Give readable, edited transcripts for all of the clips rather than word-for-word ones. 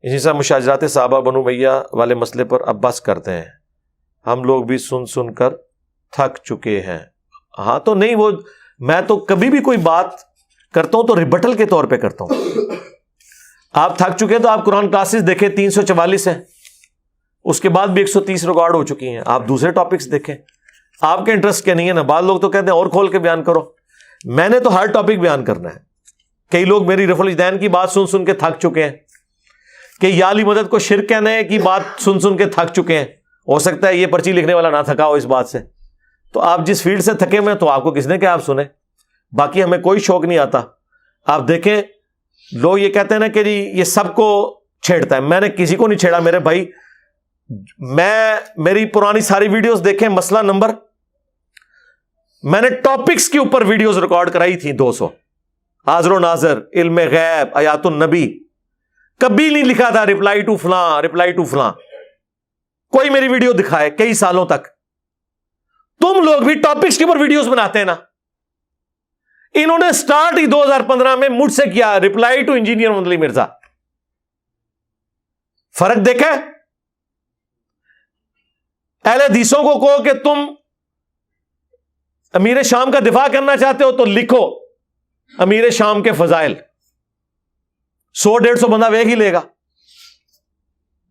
اسی طرح مشاجرات صحابہ بنو امیہ والے مسئلے پر اب بس کرتے ہیں، ہم لوگ بھی سن سن کر تھک چکے ہیں۔ ہاں تو نہیں، وہ میں تو کبھی بھی کوئی بات کرتا ہوں تو ریبٹل کے طور پہ کرتا ہوں۔ آپ تھک چکے تو آپ قرآن کلاسز دیکھیں، 344 ہیں، اس کے بعد بھی 130 ریکارڈ ہو چکی ہیں، آپ دوسرے ٹاپکس دیکھیں۔ آپ کے انٹرسٹ کیا نہیں ہے نا، بعض لوگ تو کہتے ہیں اور کھول کے بیان کرو، میں نے تو ہر ٹاپک بیان کرنا ہے۔ کئی لوگ میری رفع الیدین کی بات سن سن کے تھک چکے ہیں، کہ یا علی مدد کو شرک کہنے کی بات سن سن کے تھک چکے ہیں۔ ہو سکتا ہے یہ پرچی لکھنے والا نہ تھکا ہو اس بات سے، تو آپ جس فیلڈ سے تھکے ہوئے تو آپ کو کس نے کہا آپ سنیں؟ باقی ہمیں کوئی شوق نہیں آتا۔ آپ دیکھیں لوگ یہ کہتے ہیں نا کہ جی یہ سب کو چھیڑتا ہے، میں نے کسی کو نہیں چھیڑا میرے بھائی۔ میری پرانی ساری ویڈیوز دیکھیں، مسئلہ نمبر، میں نے ٹاپکس کے اوپر ویڈیوز ریکارڈ کرائی تھی 200، حاضر و ناظر، علم غیب، آیات النبی، کبھی نہیں لکھا تھا ریپلائی ٹو فلاں ریپلائی ٹو فلاں۔ کوئی میری ویڈیو دکھائے کئی سالوں تک۔ تم لوگ بھی ٹاپکس کے اوپر ویڈیوز بناتے ہیں نا، انہوں نے سٹارٹ ہی 2015 میں مجھ سے کیا، ریپلائی ٹو انجینئر محمد علی مرزا۔ فرق دیکھا؟ اہل حدیثوں کو کہو کہ تم امیر شام کا دفاع کرنا چاہتے ہو تو لکھو امیر شام کے فضائل، 100-150 بندہ ویک ہی لے گا۔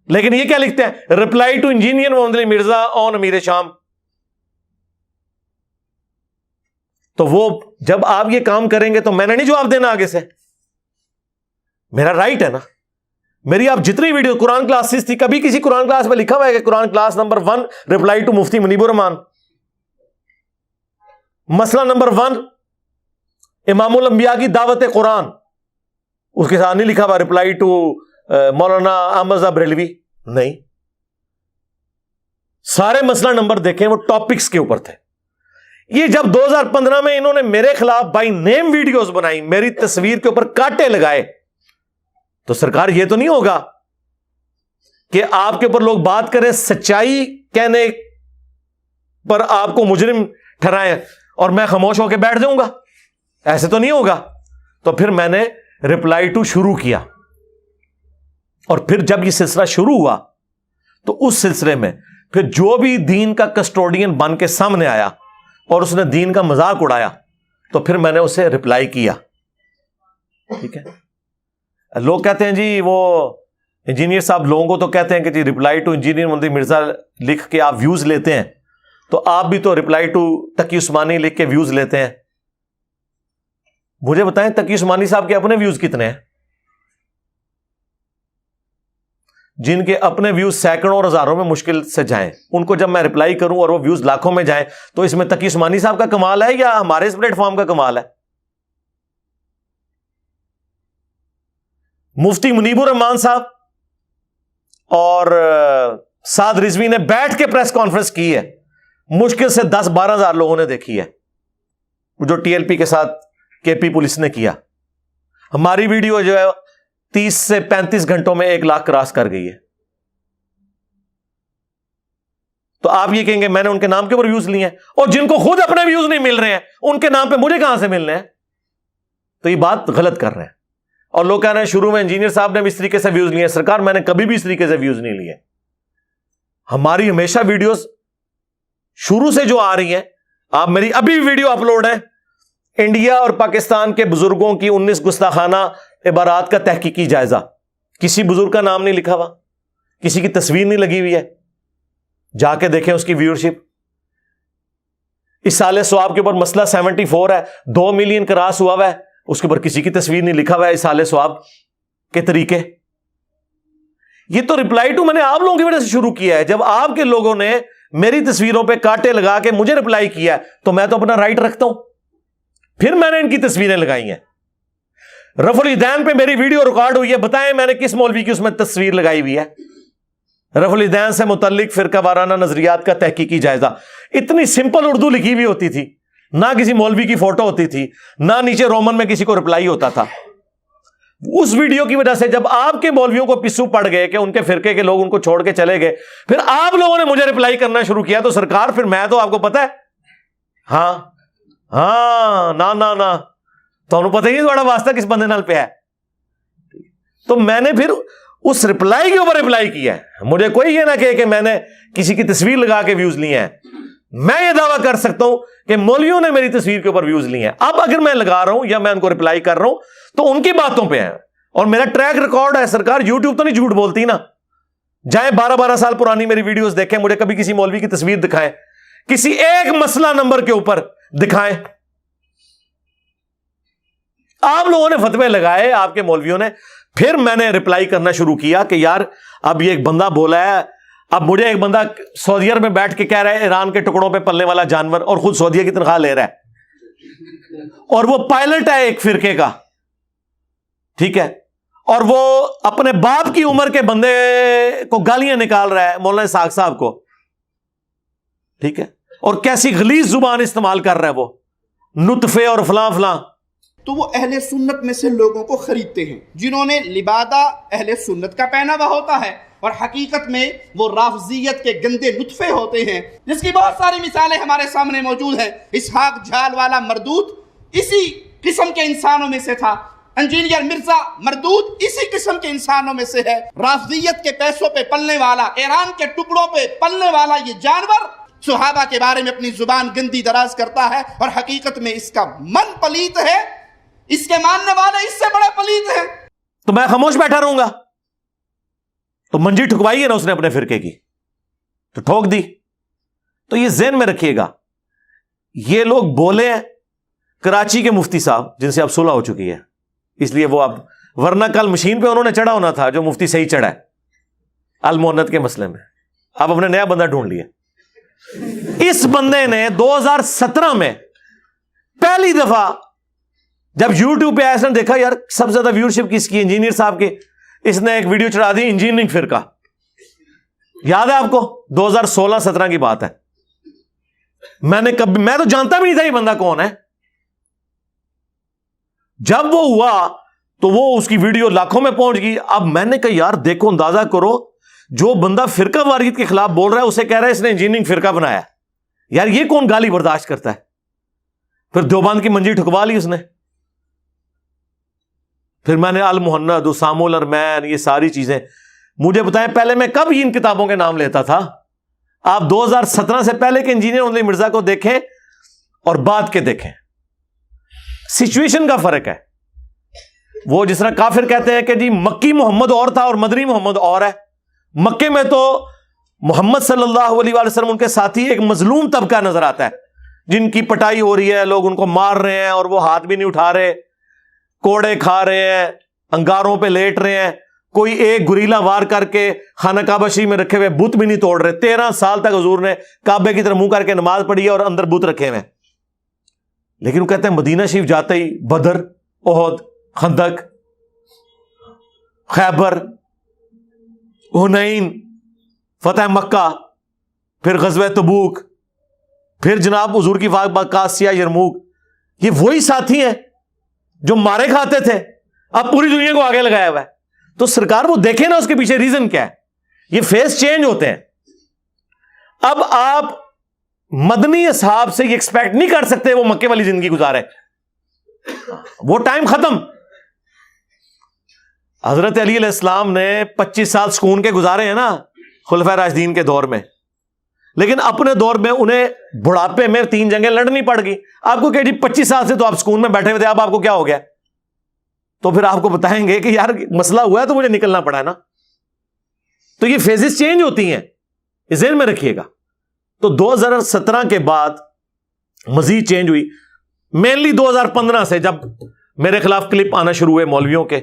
لیکن یہ کیا لکھتے ہیں؟ ریپلائی ٹو انجینئر محمد علی مرزا آن امیر شام۔ تو وہ جب آپ یہ کام کریں گے تو میں نے نہیں جواب دینا آگے سے، میرا رائٹ ہے نا۔ میری آپ جتنی ویڈیو قرآن کلاسز تھی، کبھی کسی قرآن کلاس میں لکھا ہوا ہے کہ قرآن کلاس نمبر 1 ریپلائی ٹو مفتی منیب الرحمان، مسئلہ نمبر 1 امام الانبیاء کی دعوت قرآن، اس کے ساتھ نہیں لکھا ہوا ریپلائی ٹو مولانا احمد رضا بریلوی؟ نہیں، سارے مسئلہ نمبر دیکھیں وہ ٹاپکس کے اوپر تھے۔ یہ جب 2015 میں انہوں نے میرے خلاف بائی نیم ویڈیوز بنائی، میری تصویر کے اوپر کانٹے لگائے، تو سرکار یہ تو نہیں ہوگا کہ آپ کے اوپر لوگ بات کریں، سچائی کہنے پر آپ کو مجرم ٹھہرائیں اور میں خاموش ہو کے بیٹھ جاؤں گا؟ ایسے تو نہیں ہوگا۔ تو پھر میں نے ریپلائی ٹو شروع کیا، اور پھر جب یہ سلسلہ شروع ہوا تو اس سلسلے میں پھر جو بھی دین کا کسٹوڈین بن کے سامنے آیا اور اس نے دین کا مذاق اڑایا تو پھر میں نے اسے ریپلائی کیا۔ ٹھیک ہے، لوگ کہتے ہیں جی وہ انجینئر صاحب، لوگوں کو تو کہتے ہیں کہ جی ریپلائی ٹو انجینئر محمد مرزا لکھ کے آپ ویوز لیتے ہیں، تو آپ بھی تو ریپلائی ٹو تقی عثمانی لکھ کے ویوز لیتے ہیں۔ مجھے بتائیں تقی عثمانی صاحب کے اپنے ویوز کتنے ہیں؟ جن کے اپنے ویوز سینکڑوں اور ہزاروں میں مشکل سے جائیں، ان کو جب میں ریپلائی کروں اور وہ ویوز لاکھوں میں جائیں، تو اس میں تقی عثمانی صاحب کا کمال ہے یا ہمارے اس پلیٹ فارم کا کمال ہے؟ مفتی منیب الرحمان صاحب اور سعد رضوی نے بیٹھ کے پریس کانفرنس کی ہے، مشکل سے 10-12 ہزار لوگوں نے دیکھی ہے، جو ٹی ایل پی کے ساتھ کے پی پولیس نے کیا۔ ہماری ویڈیو جو ہے 30 سے 35 گھنٹوں میں 1 لاکھ کراس کر گئی ہے۔ تو آپ یہ کہیں گے میں نے ان کے نام کے اوپر ویوز لیے ہیں، اور جن کو خود اپنے ویوز نہیں مل رہے ہیں ان کے نام پہ مجھے کہاں سے ملنے ہیں؟ تو یہ بات غلط کر رہے ہیں۔ اور لوگ کہہ رہے ہیں شروع میں انجینئر صاحب نے بھی اس طریقے سے ویوز لیے ہیں۔ سرکار میں نے کبھی بھی اس طریقے سے ویوز نہیں لیے۔ ہماری ہمیشہ ویڈیوز شروع سے جو آ رہی ہیں، آپ میری ابھی ویڈیو اپلوڈ ہے، انڈیا اور پاکستان کے بزرگوں کی 19 گستاخانہ عبارات کا تحقیقی جائزہ، کسی بزرگ کا نام نہیں لکھا ہوا، کسی کی تصویر نہیں لگی ہوئی ہے، جا کے دیکھیں اس کی ویورشپ۔ اصالہ ثواب کے اوپر مسئلہ 74 ہے، 2 ملین کراس ہوا ہے، اس کے اوپر کسی کی تصویر نہیں لکھا ہوا ہے اصالہ ثواب کے طریقے۔ یہ تو ریپلائی ٹو میں نے آپ لوگوں کی وجہ سے شروع کیا ہے۔ جب آپ کے لوگوں نے میری تصویروں پہ کانٹے لگا کے مجھے ریپلائی کیا ہے تو میں تو اپنا رائٹ رکھتا ہوں، پھر میں نے ان کی تصویریں لگائی ہیں۔ رفع الیدین پہ میری ویڈیو ریکارڈ ہوئی ہے، بتائیں میں نے کس مولوی کی اس میں تصویر لگائی ہوئی ہے؟ رفع الیدین سے متعلق فرقہ وارانہ نظریات کا تحقیقی جائزہ، اتنی سمپل اردو لکھی ہوئی ہوتی تھی، نہ کسی مولوی کی فوٹو ہوتی تھی، نہ نیچے رومن میں کسی کو ریپلائی ہوتا تھا۔ اس ویڈیو کی وجہ سے جب آپ کے مولویوں کو پسو پڑ گئے کہ ان کے فرقے کے لوگ ان کو چھوڑ کے چلے گئے، پھر آپ لوگوں نے مجھے ریپلائی کرنا شروع کیا، تو سرکار پھر میں تو آپ کو پتا ہے، ہاں نہ تو انہوں پتہ ہی نہیں تھوڑا واسطہ کس بندے نال پہ ہے۔ تو میں نے پھر اس رپلائی کے اوپر رپلائی کیا ہے. مجھے کوئی یہ نہ کہے کہ میں نے کسی کی تصویر لگا کے ویوز لیے ہیں. میں یہ دعویٰ کر سکتا ہوں کہ مولویوں نے میری تصویر کے اوپر ویوز لیے ہیں. اب اگر میں لگا رہا ہوں یا میں ان کو رپلائی کر رہا ہوں تو ان کی باتوں پہ ہے, اور میرا ٹریک ریکارڈ ہے. سرکار یوٹیوب تو نہیں جھوٹ بولتی نا. جائیں 12 سال پرانی میری ویڈیوز دیکھیں, مجھے کبھی کسی مولوی کی تصویر دکھائیں, کسی ایک مسئلہ نمبر کے اوپر دکھائیں. آپ لوگوں نے فتوے لگائے, آپ کے مولویوں نے. پھر میں نے رپلائی کرنا شروع کیا کہ یار اب یہ ایک بندہ بولا ہے. اب مجھے ایک بندہ سعودیہ میں بیٹھ کے کہہ رہا ہے ایران کے ٹکڑوں پہ پلنے والا جانور, اور خود سعودیہ کی تنخواہ لے رہا ہے, اور وہ پائلٹ ہے ایک فرقے کا, ٹھیک ہے, اور وہ اپنے باپ کی عمر کے بندے کو گالیاں نکال رہا ہے, مولانا اسحاق صاحب کو, ٹھیک ہے, اور کیسی غلیظ زبان استعمال کر رہا ہے وہ, نطفے اور فلاں فلاں. تو وہ اہل سنت میں سے لوگوں کو خریدتے ہیں جنہوں نے لبادہ اہل سنت کا پہنا ہوا ہوتا ہے, اور حقیقت میں وہ رافضیت کے گندے نطفے ہوتے ہیں, جس کی بہت ساری مثالیں ہمارے سامنے موجود ہیں. اسحاق جھال والا مردود اسی قسم کے انسانوں میں سے تھا. انجینئر مرزا مردود اسی قسم کے انسانوں میں سے ہے. رافضیت کے پیسوں پہ پلنے والا, ایران کے ٹکڑوں پہ پلنے والا یہ جانور صحابہ کے بارے میں اپنی زبان گندی دراز کرتا ہے, اور حقیقت میں اس کا من پلیت ہے, اس کے ماننے والے اس سے بڑے پلیت ہیں. تو میں خاموش بیٹھا رہوں گا؟ تو منجی ٹھکوائی ہے نا اس نے اپنے فرقے کی, تو ٹھوک دی. تو یہ ذہن میں رکھیے گا, یہ لوگ بولے ہیں کراچی کے مفتی صاحب جن سے اب صلح ہو چکی ہے, اس لیے وہ اب, ورنہ کل مشین پہ انہوں نے چڑھا ہونا تھا جو مفتی صحیح چڑھا ہے المونت کے مسئلے میں. اب ہم نے نیا بندہ ڈھونڈ لیا. اس بندے نے 2017 میں پہلی دفعہ جب یوٹیوب پہ ایسا دیکھا یار سب سے زیادہ ویورشپ کس کی, انجینئر صاحب کی, اس نے ایک ویڈیو چڑھا دی انجینئرنگ فرقہ. یاد ہے آپ کو 2016-17 کی بات ہے. میں تو جانتا بھی نہیں تھا یہ بندہ کون ہے. جب وہ ہوا تو وہ اس کی ویڈیو لاکھوں میں پہنچ گئی. اب میں نے کہا یار دیکھو, اندازہ کرو, جو بندہ فرقہ واریت کے خلاف بول رہا ہے اسے کہہ رہا ہے اس نے انجینئرنگ فرقہ بنایا. یار یہ کون گالی برداشت کرتا ہے؟ پھر دیوبند کی منجی ٹھکوا لی اس نے. پھر میں نے المہند, اسام الارمین, یہ ساری چیزیں. مجھے بتائیں پہلے میں کب ان کتابوں کے نام لیتا تھا؟ آپ 2017 سے پہلے کے انجینئر علی مرزا کو دیکھیں اور بعد کے دیکھیں, سچویشن کا فرق ہے. وہ جس طرح کافر کہتے ہیں کہ جی مکی محمد اور تھا اور مدنی محمد اور ہے. مکے میں تو محمد صلی اللہ علیہ وسلم ان کے ساتھی ایک مظلوم طبقہ نظر آتا ہے جن کی پٹائی ہو رہی ہے, لوگ ان کو مار رہے ہیں اور وہ ہاتھ بھی نہیں اٹھا رہے, کوڑے کھا رہے ہیں, انگاروں پہ لیٹ رہے ہیں. کوئی ایک گریلا وار کر کے خانہ کعبہ شریف میں رکھے ہوئے بت بھی نہیں توڑ رہے. 13 سال تک حضور نے کعبے کی طرف منہ کر کے نماز پڑھی ہے اور اندر بت رکھے ہوئے. لیکن وہ کہتے ہیں مدینہ شریف جاتے ہی بدر, احد, خندق, خیبر, حنین, فتح مکہ, پھر غزوہ تبوک, پھر جناب حضور کی قادسیہ, یرموک, یہ وہی ساتھی ہیں جو مارے کھاتے تھے, اب پوری دنیا کو آگے لگایا ہوا ہے. تو سرکار وہ دیکھیں نا اس کے پیچھے ریزن کیا ہے. یہ فیس چینج ہوتے ہیں. اب آپ مدنی اصحاب سے یہ ایکسپیکٹ نہیں کر سکتے وہ مکے والی زندگی گزارے, وہ ٹائم ختم. حضرت علی علیہ السلام نے 25 سال سکون کے گزارے ہیں نا خلفائے راشدین کے دور میں, لیکن اپنے دور میں انہیں بڑھاپے میں 3 جنگیں لڑنی پڑ گئی. آپ کو کہ جی 25 سال سے تو آپ سکون میں بیٹھے ہوئے تھے, اب آپ کو کیا ہو گیا؟ تو پھر آپ کو بتائیں گے کہ یار مسئلہ ہوا ہے تو مجھے نکلنا پڑا ہے نا. تو یہ فیزز چینج ہوتی ہیں, اس ذہن میں رکھیے گا. تو 2017 کے بعد مزید چینج ہوئی, مینلی 2015 سے جب میرے خلاف کلپ آنا شروع ہوئے مولویوں کے,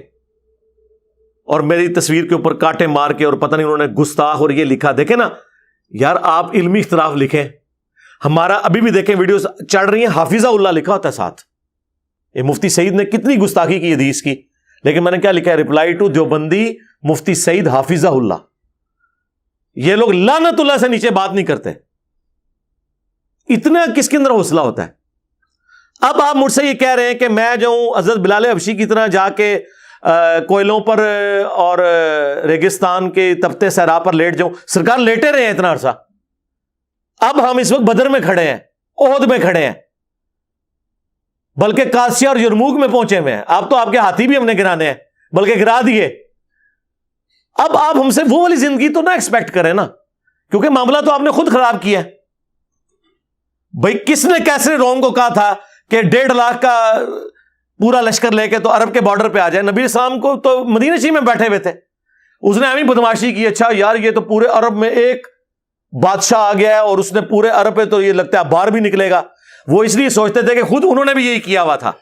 اور میری تصویر کے اوپر کاٹے مار کے, اور پتہ نہیں انہوں نے گستاخ اور یہ لکھا. دیکھیں نا یار, آپ علمی اختلاف لکھیں, ہمارا ابھی بھی دیکھیں ویڈیوز چڑھ رہی ہیں, حافظہ اللہ لکھا ہوتا ہے ساتھ. یہ مفتی سعید نے کتنی گستاخی کی حدیث کی, لیکن میں نے کیا لکھا ہے, رپلائی ٹو دیوبندی مفتی سعید حافظہ اللہ. یہ لوگ لعنت اللہ سے نیچے بات نہیں کرتے. اتنا کس کے اندر حوصلہ ہوتا ہے؟ اب آپ مجھ سے یہ کہہ رہے ہیں کہ میں جو ہوں حضرت بلال حبشی کی طرح جا کے کوئلوں پر اور ریگستان کے تپتے صحرا پر لیٹ جاؤں. سرکار لیٹے رہے ہیں اتنا عرصہ. اب ہم اس وقت بدر میں کھڑے ہیں, احد میں کھڑے ہیں, بلکہ قادسیہ اور یرموک میں پہنچے ہوئے ہیں. اب تو آپ کے ہاتھی بھی ہم نے گرانے ہیں, بلکہ گرا دیے. اب آپ ہم سے وہ والی زندگی تو نہ ایکسپیکٹ کریں نا، کیونکہ معاملہ تو آپ نے خود خراب کیا ہے. بھائی کس نے کیسرے روم کو کہا تھا کہ 1.5 لاکھ کا پورا لشکر لے کے تو عرب کے بارڈر پہ آ جائے؟ نبی اسلام کو تو مدینہ شریف میں بیٹھے ہوئے تھے، اس نے ہمیں بدماشی کی، اچھا یار یہ تو پورے عرب میں ایک بادشاہ آ گیا ہے اور اس نے پورے عرب پہ تو یہ لگتا ہے باہر بھی نکلے گا. وہ اس لیے سوچتے تھے کہ خود انہوں نے بھی یہی کیا ہوا تھا،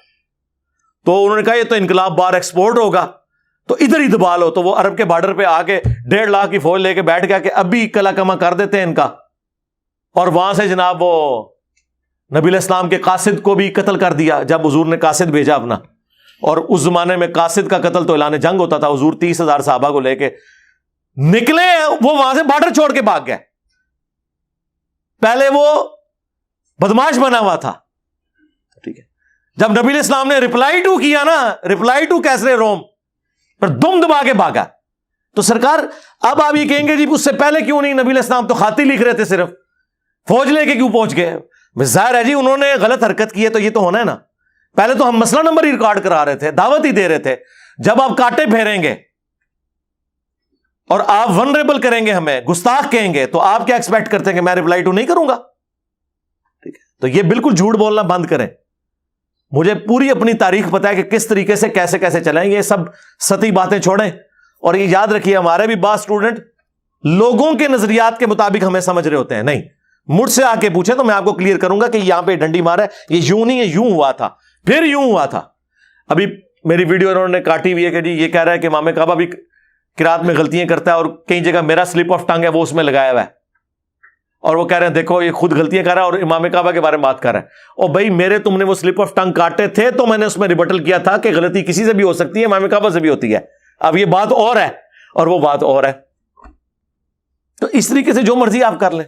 تو انہوں نے کہا یہ تو انقلاب باہر ایکسپورٹ ہوگا تو ادھر ہی دبا لو. تو وہ عرب کے بارڈر پہ آ کے 1.5 لاکھ کی فوج لے کے بیٹھ گیا کہ اب بھی کلا کما کر دیتے ہیں ان کا. اور وہاں سے جناب وہ نبی علیہ السلام کے قاصد کو بھی قتل کر دیا جب حضور نے قاصد بھیجا اپنا. اور اس زمانے میں قاصد کا قتل تو اعلان جنگ ہوتا تھا. حضور 30,000 صحابہ کو لے کے نکلے، وہ وہاں سے بارڈر چھوڑ کے بھاگ گئے. پہلے وہ بدماش بنا ہوا تھا، ٹھیک ہے. جب نبی علیہ السلام نے رپلائی ٹو کیا نا، رپلائی ٹو کیسرے روم پر دم دبا کے بھاگا. تو سرکار اب آپ یہ کہیں گے جی اس سے پہلے کیوں نہیں؟ نبی علیہ السلام تو خاطی لکھ رہے تھے، صرف فوج لے کے کیوں پہنچ گئے؟ ظاہر ہے جی انہوں نے غلط حرکت کی ہے تو یہ تو ہونا ہے نا. پہلے تو ہم مسئلہ نمبر ہی ریکارڈ کرا رہے تھے، دعوت ہی دے رہے تھے. جب آپ کاٹے پھیریں گے اور آپ ونریبل کریں گے، ہمیں گستاخ کہیں گے، تو آپ کیا ایکسپیکٹ کرتے ہیں کہ میں رپلائی ٹو نہیں کروں گا؟ ٹھیک ہے، تو یہ بالکل جھوٹ بولنا بند کریں. مجھے پوری اپنی تاریخ پتہ ہے کہ کس طریقے سے کیسے کیسے چلیں. یہ سب سطحی باتیں چھوڑیں اور یہ یاد رکھیے ہمارے بھی بعض اسٹوڈنٹ لوگوں کے نظریات کے مطابق ہمیں سمجھ رہے ہوتے ہیں. نہیں، مجھ سے آ کے پوچھے تو میں آپ کو کلیئر کروں گا کہ یہاں پہ ڈنڈی مارا ہے، یہ یوں نہیں، یہ یوں ہوا تھا، پھر یوں ہوا تھا. ابھی میری ویڈیو انہوں نے کاٹی ہوئی ہے کہ جی یہ کہہ رہا ہے کہ امام کعبہ بھی قرات میں غلطیاں کرتا ہے اور کئی جگہ میرا سلپ آف ٹنگ ہے وہ اس میں لگایا ہوا ہے، اور وہ کہہ رہے ہیں دیکھو یہ خود غلطیاں کر رہا ہے اور امام کعبہ کے بارے میں بات کر رہا ہے. اور بھائی میرے تم نے وہ سلپ آف ٹنگ کاٹے تھے تو میں نے اس میں ریبٹل کیا تھا کہ غلطی کسی سے بھی ہو سکتی ہے، امام کعبہ سے بھی ہوتی ہے. اب یہ بات اور ہے اور وہ بات اور ہے. تو اس طریقے سے جو مرضی آپ کر لیں.